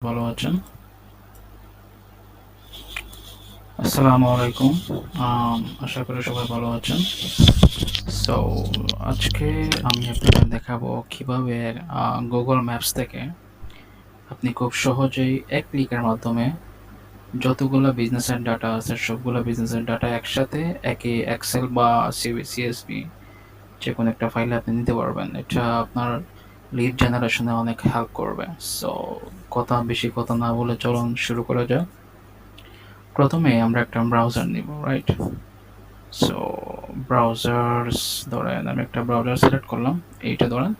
ভালো আছেন। আসসালামু আলাইকুম। আশা করি সবাই ভালো আছেন। সো আজকে আমি আপনাদের দেখাবো কিভাবে গুগল ম্যাপস থেকে আপনি খুব সহজেই এক ক্লিকের মাধ্যমে যতগুলো বিজনেসের ডাটা আছে সবগুলো বিজনেসের ডাটা একসাথে একই এক্সেল বা সিএসভি যে কোনো একটা ফাইলে আপনি নিতে পারবেন। এটা আপনার লিড জেনারেশনে অনেক হেল্প করবে। সো কথা না বলে চলুন শুরু করা যাক। প্রথমে আমরা একটা ব্রাউজার নিব, রাইট? সো ব্রাউজার্স ধরেন আমি একটা ব্রাউজার সিলেক্ট করলাম, এইটা ধরেন।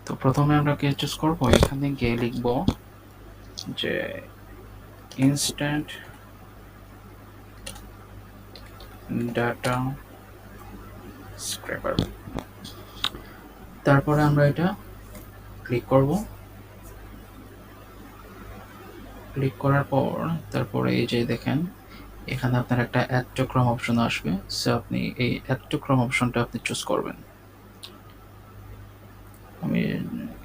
তো প্রথমে আমরা কি চুজ করব, এখানে গিয়ে লিখব যে ইনস্ট্যান্ট ডাটা স্ক্র্যাপার। তারপরে আমরা এটা ক্লিক করব। ক্লিক করার পর তারপরে এই যে দেখেন এখানে আপনার একটা অ্যাড টু ক্রোম অপশন আসবে। সো আপনি এই অ্যাড টু ক্রোম অপশনটা আপনি চুজ করবেন। আমি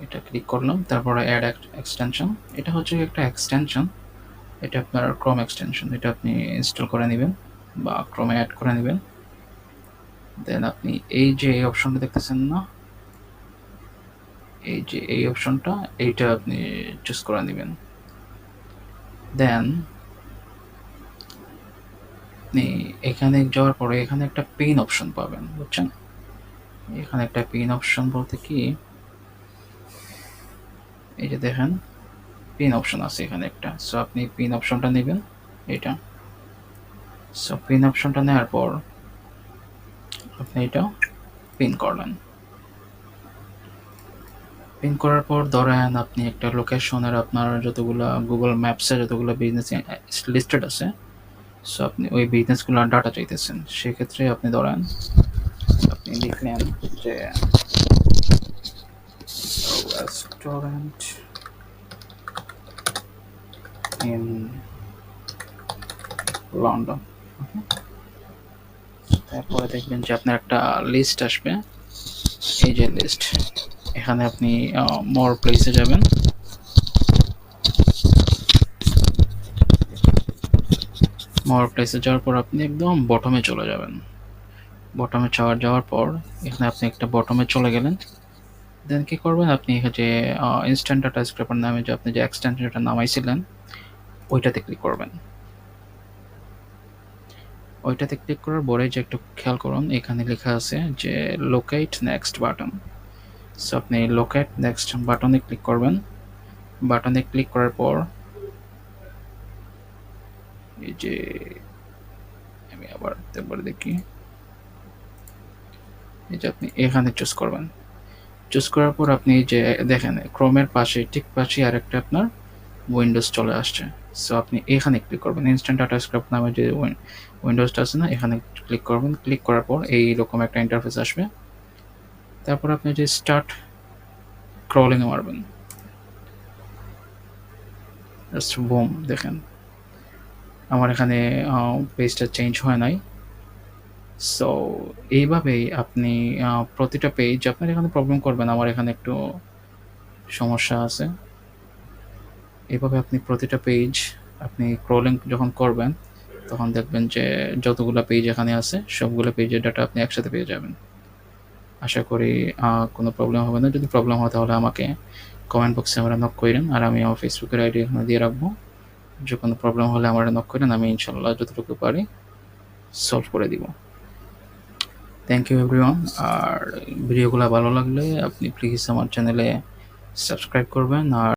এটা ক্লিক করলাম, তারপরে অ্যাড এক্সটেনশন। এটা হচ্ছে একটা এক্সটেনশন, এটা আপনার ক্রোম এক্সটেনশন, এটা আপনি ইনস্টল করে নেবেন বা ক্রোমে অ্যাড করে নেবেন। দেন আপনি এই যে এই অপশনটা দেখতেছেন না, এই যে এই অপশনটা, এইটা আপনি চুজ করে নেবেন। দেন আপনি এখানে যাওয়ার পরে এখানে একটা পিন অপশন পাবেন, বুঝছেন? এখানে একটা পিন অপশন বলতে কি, এই যে দেখেন পিন অপশন আছে এখানে একটা। সো আপনি পিন অপশনটা নেবেন, এটা। সো পিন অপশনটা নেওয়ার পর আপনি এটা পিন করলেন। পিন করার পর ধরেন আপনি একটা লোকেশনের আপনার যতগুলা গুগল ম্যাপসে যতগুলো বিজনেস লিস্টেড আছে, সো আপনি ওই বিজনেসগুলোর ডাটা চাইতেছেন। সেক্ষেত্রে আপনি ধরেন আপনি লিখলেন যে রেস্টুরেন্ট ইন লন্ডন। তারপরে দেখবেন যে আপনার একটা লিস্ট আসবে, এই যে লিস্ট। এখানে আপনি মোর প্লেসে যাবেন। মোর প্লেসে যাওয়ার পর আপনি একদম বটমে চলে যাবেন। বটমে যাওয়ার পর এখানে আপনি একটা বটমে চলে গেলেন। দেন কি করবেন, আপনি যে ইনস্ট্যান্ট ডাটা স্ক্র্যাপার নামে যে আপনি যে এক্সটেনশনটা নামাইছিলেন ওইটাতে ক্লিক করবেন। ওইটাতে ক্লিক করার পরে যে একটু খেয়াল করুন, এখানে লেখা আছে যে লোকেট নেক্সট বাটন। সো আপনি লোকেট নেক্সট বাটনে ক্লিক করবেন। বাটনে ক্লিক করার পর এই যে আমি আবার একবার দেখি, এই যে আপনি এখানে চুজ করবেন। চুজ করার পর আপনি যে দেখেন ক্রোমের পাশে ঠিক পাশে আরেকটা আপনার উইন্ডোজ চলে আসছে। সো আপনি এখানে ক্লিক করবেন, ইনস্ট্যান্ট ডাটা স্ক্র্যাপ নামে যে উইন্ডোজটা আছে না, এখানে ক্লিক করবেন। ক্লিক করার পর এইরকম একটা ইন্টারফেস আসবে। তারপর আপনি যে স্টার্ট ক্রলিং মারবেন, জাস্ট বুম, দেখেন আমার এখানে পেজটা চেঞ্জ হয় নাই। সো এইভাবেই আপনি প্রতিটা পেজ আপনার এখানে প্রবলেম করবেন, আমার এখানে একটু সমস্যা আছে। এভাবে আপনি প্রতিটা পেজ আপনি ক্রলিং যখন করবেন তখন দেখবেন যে যতগুলো পেজ এখানে আছে সবগুলো পেজের ডাটা আপনি একসাথে পেয়ে যাবেন। আশা করি কোনো প্রবলেম হবে না। যদি প্রবলেম হয় তাহলে আমাকে কমেন্ট বক্সে আমরা নক করেন, আর আমি আমার ফেসবুকের আইডি এখানে দিয়ে রাখবো। যে কোনো প্রবলেম হলে আমার নক করেন, আমি ইনশাল্লাহ যতটুকু পারি সলভ করে দিব। Thank you everyone. আর ভিডিওগুলো ভালো লাগলে আপনি প্লিজ আমার চ্যানেলে সাবস্ক্রাইব করবেন। আর